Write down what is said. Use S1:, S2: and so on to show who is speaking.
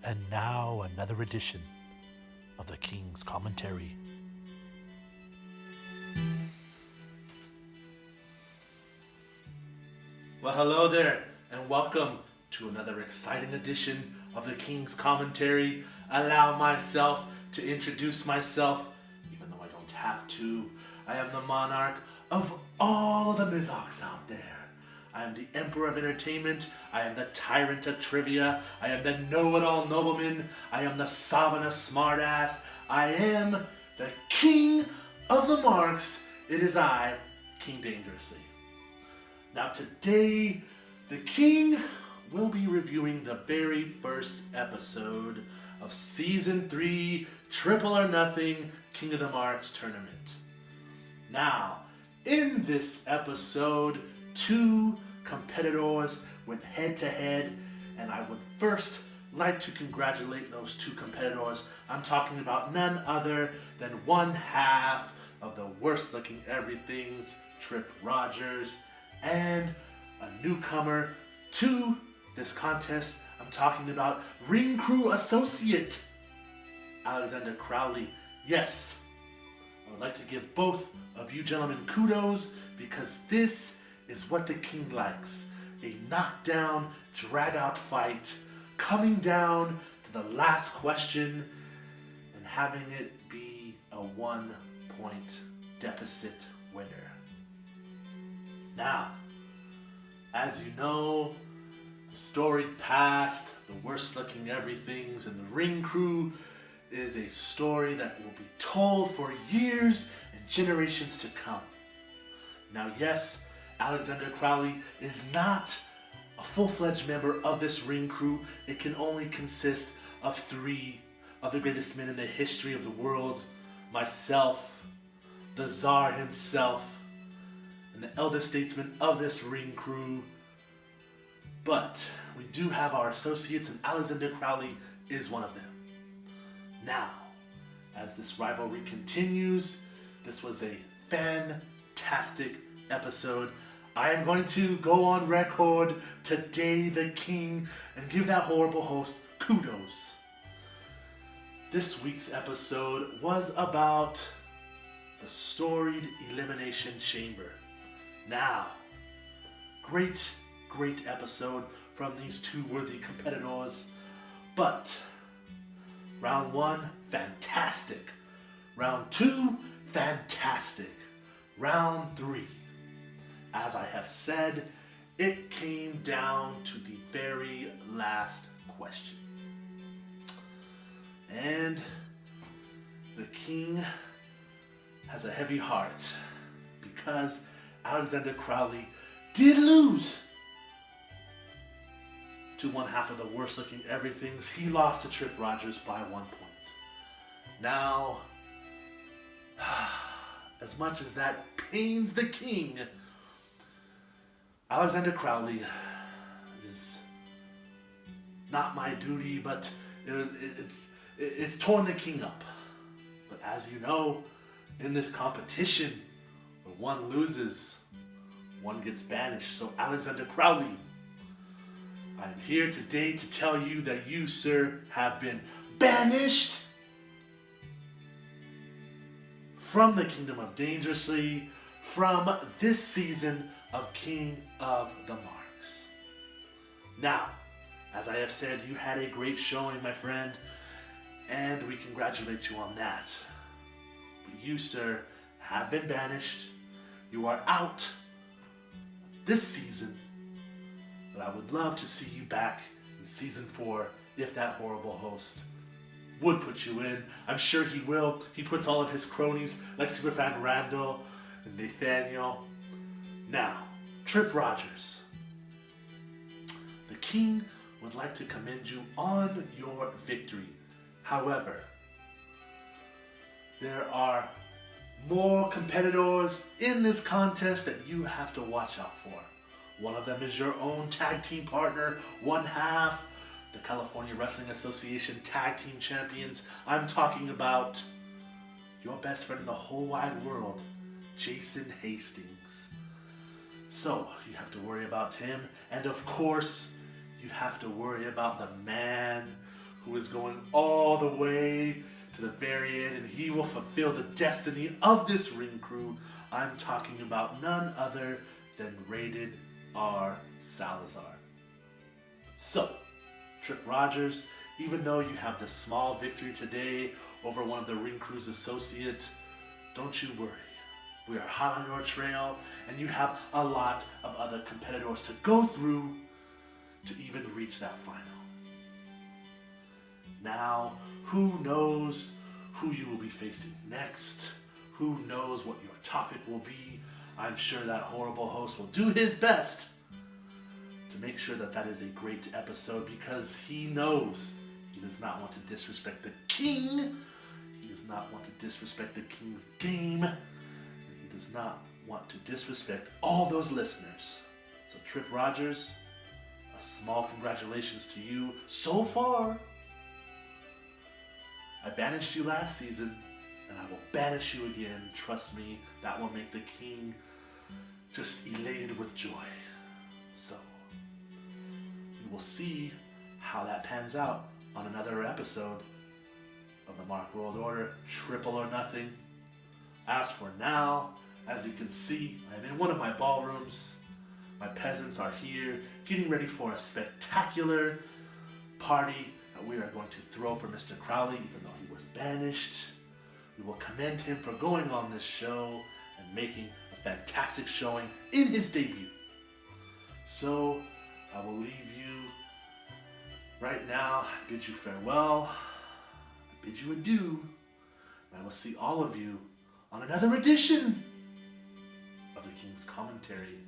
S1: And now another edition of the King's Commentary. Well, hello there, and welcome to another exciting edition of the King's Commentary. Allow myself to introduce myself, even though I don't have to. I am the monarch of all of the Mizocs out there. I am the Emperor of Entertainment. I am the Tyrant of Trivia. I am the Know-It-All Nobleman. I am the Savana Smartass. I am the King of the Marks. It is I, King Dangerously. Now today, the King will be reviewing the very first episode of Season 3, Triple or Nothing, King of the Marks Tournament. Now, in this episode, two competitors went head to head, and I would first like to congratulate those two competitors. I'm talking about none other than one half of the worst looking everythings, Tripp Rogers, and a newcomer to this contest. I'm talking about Ring Crew Associate, Alexander Crowley. Yes, I would like to give both of you gentlemen kudos because this is what the King likes. A knockdown, drag-out fight, coming down to the last question and having it be a 1-point deficit winner. Now, as you know, the storied past, the worst looking everythings, and the Ring Crew is a story that will be told for years and generations to come. Now, yes, Alexander Crowley is not a full-fledged member of this Ring Crew. It can only consist of 3 of the greatest men in the history of the world, myself, the Tsar himself, and the eldest statesman of this Ring Crew. But we do have our associates, and Alexander Crowley is one of them. Now, as this rivalry continues, this was a fantastic episode. I am going to go on record today, the King, and give that horrible host kudos. This week's episode was about the storied Elimination Chamber. Now, great episode from these two worthy competitors, but round 1, fantastic. Round 2, fantastic. Round 3, as I have said, it came down to the very last question. And the King has a heavy heart because Alexander Crowley did lose to one half of the worst looking everythings. He lost to Tripp Rogers by 1 point. Now, as much as that pains the King, Alexander Crowley is not my duty, but it's torn the King up. But as you know, in this competition, when one loses, one gets banished. So Alexander Crowley, I'm here today to tell you that you, sir, have been banished from the Kingdom of Dangerously, from this season of King of the Marks. Now, as I have said, you had a great showing, my friend, and we congratulate you on that. But you, sir, have been banished. You are out this season, but I would love to see you back in Season 4 if that horrible host would put you in. I'm sure he will. He puts all of his cronies like Superfan Randall and Nathaniel. Now, Tripp Rogers. The King would like to commend you on your victory. However, there are more competitors in this contest that you have to watch out for. One of them is your own tag team partner, one half the California Wrestling Association Tag Team Champions. I'm talking about your best friend in the whole wide world, Jason Hastings. So, you have to worry about him, and of course, you have to worry about the man who is going all the way to the very end, and he will fulfill the destiny of this ring crew. I'm talking about none other than Rated R. Salazar. So, Tripp Rogers, even though you have the small victory today over one of the ring crew's associates, don't you worry. We are hot on your trail, and you have a lot of other competitors to go through to even reach that final. Now, who knows who you will be facing next? Who knows what your topic will be? I'm sure that horrible host will do his best to make sure that that is a great episode, because he knows he does not want to disrespect the king. He does not want to disrespect the king's game. He does not want to disrespect all those listeners. So Tripp Rogers, a small congratulations to you so far. I banished you last season, and I will banish you again. Trust me, that will make the king just elated with joy. So, we will see how that pans out on another episode of the Mark World Order, Triple or Nothing. As for now, as you can see, I'm in one of my ballrooms. My peasants are here, getting ready for a spectacular party that we are going to throw for Mr. Crowley, even though he was banished. We will commend him for going on this show and making a fantastic showing in his debut. So, I will leave you right now. I bid you farewell. I bid you adieu. And I will see all of you on another edition of the King's Commentary.